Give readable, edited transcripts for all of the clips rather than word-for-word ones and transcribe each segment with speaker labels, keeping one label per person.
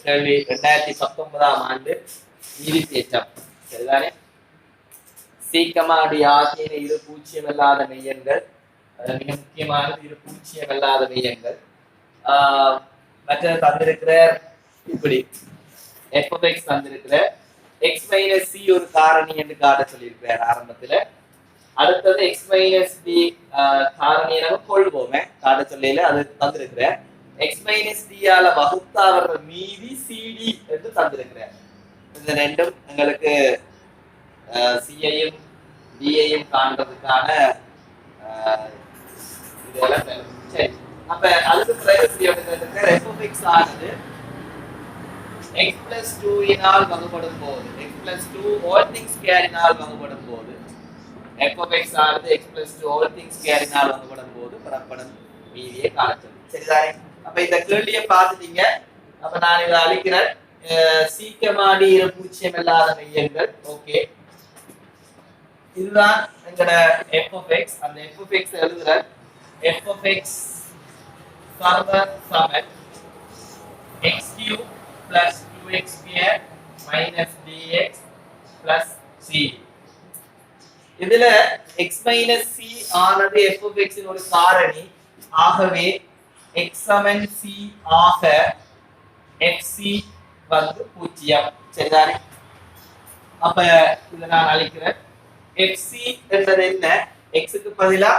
Speaker 1: கேள்வி 2019ஆம் ஆண்டு நீதி தேற்றம். சரிதானே? சீக்கமாடி ஆகிய இரு பூஜ்ஜியம் அல்லாத மெய்யெண்கள், மிக முக்கியமானது இரு பூஜ்ஜியம் அல்லாத மெய்யெண்கள். மற்ற தந்திருக்கிற இப்படி f of x தந்திருக்கிற x மைனஸ் சி ஒரு காரணி என்று காட்ட சொல்லியிருக்கிறார் ஆரம்பத்துல. அடுத்தது x மைனஸ் டி காரணியை நம்ம கொள்வோமே காட்ட சொல்லையில அது தந்திருக்கிற x மைனஸ் டி ஆல வகுத்தா வர்ற மீதி சிடி என்று தந்திருக்கிறார். இந்த ரெண்டும் எங்களுக்கு சியையும் டியையும் காண்றதுக்கான இதெல்லாம் சரி. அப்ப அதுக்கு பிறகு f of x ஆனது x plus 2 இனால் வகுப்படும் போது x plus 2 all things square இனால் வகுப்படும் போது f of x ஆனது x plus 2 all things square இனால் வகுப்படும் போது பெறப்படும் மீதியை காணலாம். சரிதானே? அப்ப இந்த கேள்வியை பார்த்துட்டீங்க. அப்ப நான் இதை அழிக்கிறேன். சீக்கிரமாடி இரு பூஜ்ஜியம் இல்லாத மெய்யெண்கள். ஓகே, இதுதான் எங்கட f of x. அந்த f of x எழுதுறேன். f of x Saman x cube plus 2x square minus dx plus c. இதுல x minus c ஆனது f of x இன் ஒரு காரணி. ஆகவே x சமன் c ஆக fc வந்து 0. சரிதானே? அப்ப இத நான் அழிக்கிறேன். fc என்றது என்ன? x க்கு பதிலா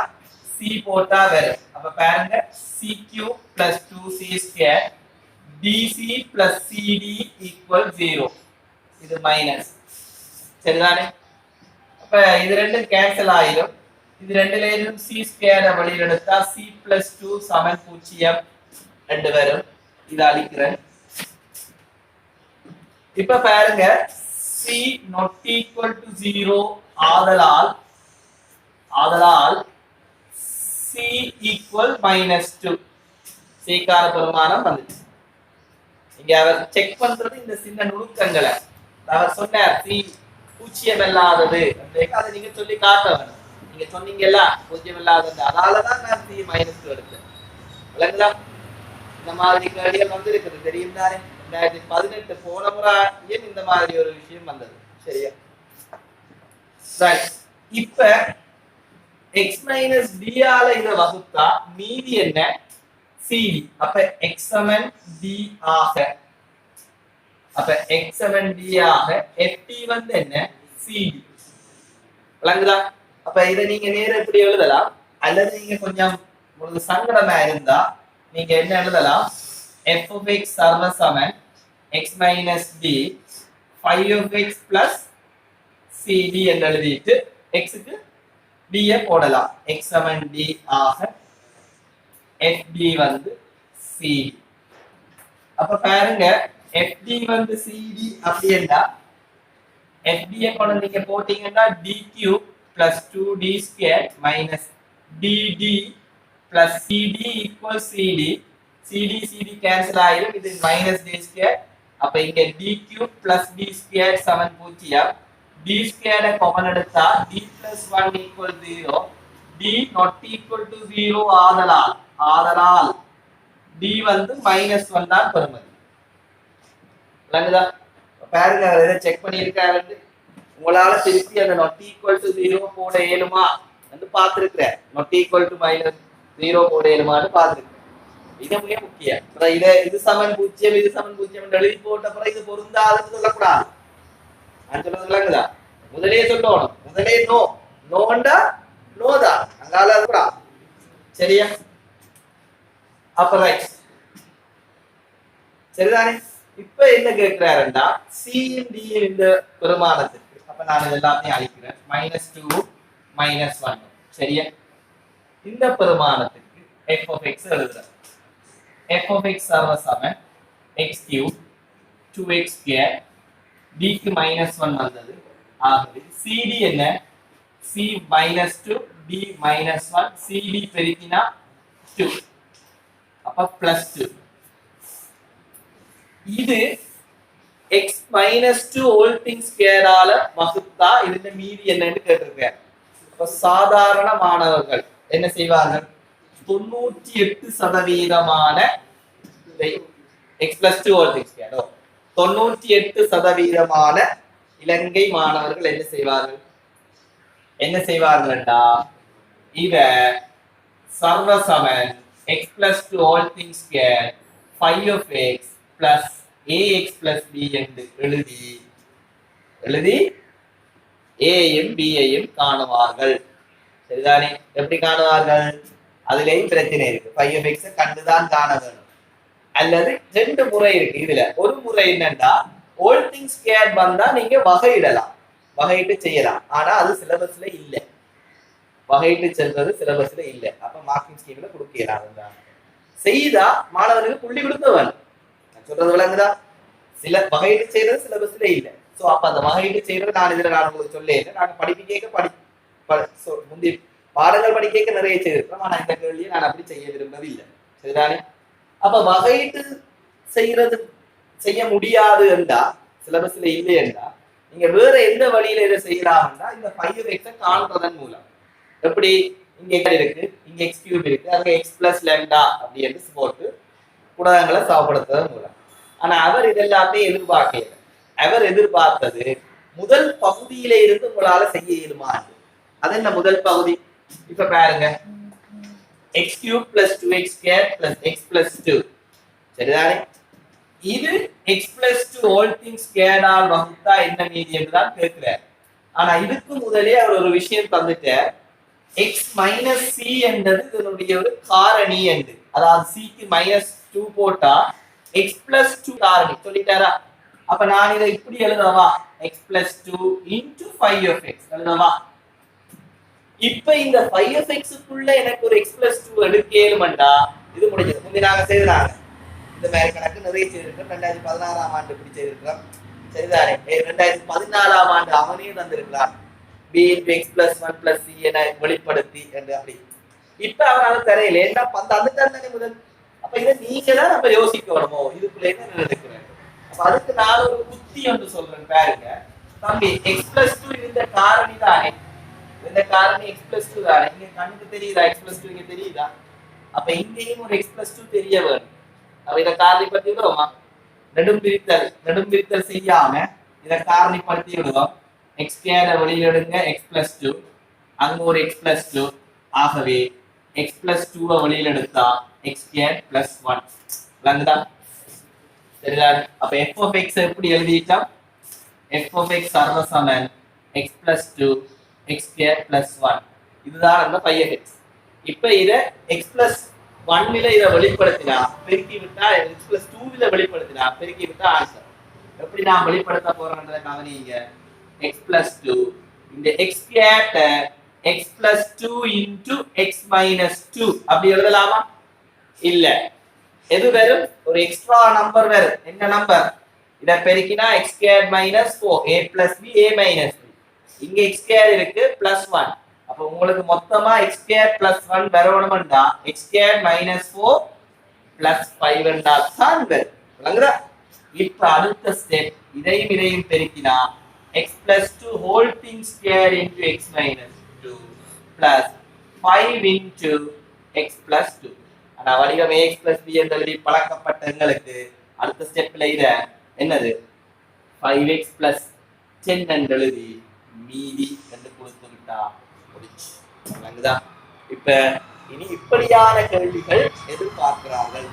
Speaker 1: c போட்டா வரும். அப்ப பாருங்க, c cube plus 2c square dc plus cd equal 0. இது மைனஸ். சரிதானே? அப்ப இது ரெண்டும் கேன்சல் ஆயிடும். இது ரெண்டுல இருந்து c ஸ்கொயர் வெளியில எடுத்தா c plus 2 சமன் 0 ரெண்டு வரும். இத அழிக்கிறேன். இப்ப பாருங்க, c not equal to 0 ஆதலால் c equal -2. c கான பெருமானம் வந்துச்சு. இங்க அவர் செக் பண்றது இந்த சின்ன நுணுக்கங்களை. அவர் சொன்னார் c பூஜ்ஜியம் இல்லாதது, அதை நீங்க சொல்லி காட்ட வேணும். நீங்க சொன்னீங்கல்ல பூஜ்ஜியம் இல்லாதது, அதனாலதான் நான் c -2 எடுத்தேன். விளங்குதா? இந்த மாதிரி கேள்விகள் வந்து இருக்குது, தெரியும் தானே? 2018 போன முறை இந்த மாதிரி ஒரு விஷயம் வந்தது. சரியா? இப்ப x மைனஸ் d ஆல இத வகுத்தா மீதி என்ன? cd. அப்ப x சமன் d ஆக, அப்ப x சமன் d ஆக ft வந்து என்ன? cd. விளங்குதா? அப்ப இத நீங்க நேரா இப்படி எழுதலாம். அல்லது நீங்க கொஞ்சம் உங்களுக்கு சங்கடமா இருந்தா நீங்க என்ன எழுதலாம்? f of x சர்வ சமன் x minus d 5 of x plus cd என்று எழுதிட்டு x க்கு d ஐ போடலாம். x சமன் d ஆக fd வந்து cd. அப்ப பாருங்க, fd வந்து cd அப்படின்னா fd ஐ கொண்டு நீங்க போட்டீங்கன்னா d cube plus 2d square minus dd plus cd equals cd. cd cancel ஆயிடும். இது minus d square. அப்ப இங்க d cube plus d square சமன் 0. d square காமன் எடுத்தா d plus 1 equal 0. d not equal to 0 ஆதலால் d வந்து -1 தான் பெறுமதி. விளங்குதா? பாருங்க, இத செக் பண்ணி இருக்காரு. உங்களால திருப்பி அந்த not equal to 0 போட இயலுமா என்று பார்த்திருக்கிறேன். not equal to -0 போட இயலுமான்னு பார்த்திருக்கிறேன். இது மிக முக்கியம். இது சமன் 0 இது சமன் 0 என்று எழுதி போட்ட அப்புறம் இது பொருந்தாதுன்னு சொல்லக்கூடாது. நான் சொல்றது விளங்குதா? முதலே சொல்லணும். முதலே நோண்டா நோதான் அங்கால அதுடா. சரியா? அப்ப ரைட். சரிதானே? இப்ப என்ன கேக்குறாருன்னா c யும் d யும் இந்த பெருமானத்துக்கு. அப்ப நான் எல்லாத்தையும் அழிக்கிறேன். -2 -1. சரியா? இந்த பெருமானத்துக்கு f of x எழுதுறேன். f of x சர்வ சமன் x cube 2x square d க்கு -1 வந்தது. ஆகவே cd என்ன? c -2 d -1 cd பெருக்கினா 2. அப்ப +2. இது x -2 all things square ஆல வகுத்தா இதுல மீதி என்னன்னு கேட்டிருக்கார். அப்ப சாதாரண மாணவர்கள் என்ன செய்வார்கள்? 98% இதை x plus two whole thing square. 98% இலங்கை மாணவர்கள் என்ன செய்வார்கள்டா இத சர்வசமன் x plus two whole thing square 5x plus ax plus b என்று எழுதி ஏயும் பியையும் காணுவார்கள். சரிதானே? எப்படி காணுவார்கள்? அதுலயும் பிரச்சனை இருக்கு. 5x கண்டுதான் காண வேணும். அல்லது ரெண்டு முறை இருக்கு. இதுல ஒரு முறை என்னன்னா ஹோல் திங் ஸ்கொயர் வந்தா நீங்க வகையிடலாம், வகையிட்டு செய்யலாம். ஆனா அது சிலபஸ்ல இல்ல, வகையிட்டு செல்றது சிலபஸ்ல இல்ல. அப்ப மார்க்கிங் ஸ்கீம்ல கொடுக்கலாம். செய்தா மாணவர்களுக்கு புள்ளி கொடுக்க வேணும். சொல்றது விளங்குதா? சில வகையிட்டு செய்யறது சிலபஸ்ல இல்ல. சோ அப்ப அந்த வகையிட்டு செய்யறது நான் உங்களுக்கு சொல்லேன். நான் முந்தைய பாடங்கள் படிக்க நிறைய செய்திருக்கிறோம். ஆனா இந்த கேள்வியை நான் அப்படி செய்ய விரும்பது இல்லை. சரிதானே? அப்ப வகையிட்டு செய்ய முடியாது என்றா, சிலபஸ்ல இல்லை என்றா, நீங்க வேற எந்த வழியில இதை செய்யலாம்னா இந்த 5x காண்றதன் மூலம். எப்படி? இங்க இருக்கு, இங்க x கியூப் இருக்கு, அங்க x பிளஸ் லேம்டா அப்படி என்று போட்டு குணகங்களை சமப்படுத்துவதன் மூலம். ஆனா அவர் இதெல்லாத்தையும் எதிர்பார்க்கல. அவர் எதிர்பார்த்தது முதல் பகுதியில இருந்து உங்களால செய்ய இயலுமா. அது என்ன முதல் பகுதி? இப்ப பாருங்க, x cube plus 2x square plus x plus 2. சரிதானே? இது x plus 2 whole thing squared all வகுத்தா என்ன மீதி என்றுதான் கேட்கிறார். ஆனா இதுக்கு முதலே அவர் ஒரு விஷயம் தந்துட்டார். x minus c என்றது இதனுடைய ஒரு காரணி என்று. அதாவது c க்கு -2 போட்டா x plus 2 காரணி சொல்லிட்டாரா? அப்ப நான் இதை இப்படி எழுதவா? x plus 2 into 5x எழுதவா? இப்ப இந்த 5x க்குள்ள எனக்கு ஒரு x plus 2 எடுக்கேலும்டா இது முடிஞ்சது. முந்தி நாங்க செய்தாங்க இந்த மாதிரி கணக்கு நிறைய செய்திருக்கோம். 2016ஆம் ஆண்டு இப்படி செய்திருக்கிறோம். சரிதானே? 2014ஆம் ஆண்டு அவனே தந்திருக்கிறார். b into x plus 1 plus c என வெளிப்படுத்தி என்று அப்படி. இப்ப அவனால தெரியல. என்ன அந்த தந்தனை முதல். அப்ப இதை நீங்க தான் நம்ம யோசிக்கணுமோ இதுக்குள்ள என்ன நடக்குது. அப்ப அதுக்கு நான் ஒரு புத்தி ஒன்று சொல்றேன். பாருங்க தம்பி, x plus 2 இந்த காரணி தானே, இந்த காரணி x plus 2 தானே. இங்க கண்ணுக்கு தெரியுதா x plus 2? இங்க தெரியுதா? அப்ப இங்கேயும் ஒரு x plus 2 தெரிய வேணும். அப்ப இத காரணிப்படுத்தி விடுவோமா? நெடும் பிரித்தல் செய்யாம இத காரணிப்படுத்தி விடுவோம். x ஸ்கொயரை வெளியில எடுங்க, x plus 2, அங்க ஒரு x plus 2. ஆகவே x plus 2 வெளியில எடுத்தா x ஸ்கொயர் plus 1 விளங்குதா? சரிதான்? அப்ப f of x எப்படி எழுதிட்டோம்? f of x சர்வசமன் x plus 2 x square plus 1. இதுதான் அந்த 5x. இப்ப இத x plus 1 ல இத வெளிப்படுத்தினா பெருக்கி விட்டா x plus 2 ல வெளிப்படுத்தினா பெருக்கி விட்டா ஆன்சர். எப்படி நான் வெளிப்படுத்த போறேன்றதை கவனிங்க. x plus 2 இந்த x square x plus 2 into x minus 2 அப்படி எழுதலாமா? இல்ல. எது வரும்? ஒரு எக்ஸ்ட்ரா நம்பர் வரும். என்ன நம்பர்? இத பெருக்கினா x square minus 4 a plus b a minus b. இங்க x square இருக்கு plus 1. அப்ப உங்களுக்கு மொத்தமா x square plus 1 வரணும்னா x square minus 4 plus 5 என்றா தான் வரும். விளங்குதா? இப்ப அடுத்த ஸ்டெப் இதையும் பெருக்கினா x plus 2 whole thing square into x minus 2 plus 5 into x plus 2. ஆனா வடிவம் ax plus b என்று எழுதி பழக்கப்பட்ட எங்களுக்கு அடுத்த ஸ்டெப்ல இத என்னது 5x plus 10 என்று எழுதி மீதி என்று கொடுத்து விட்டா முடிச்சு. இப்ப இனி இப்படியான கேள்விகள் எதிர்பார்க்கிறார்கள்.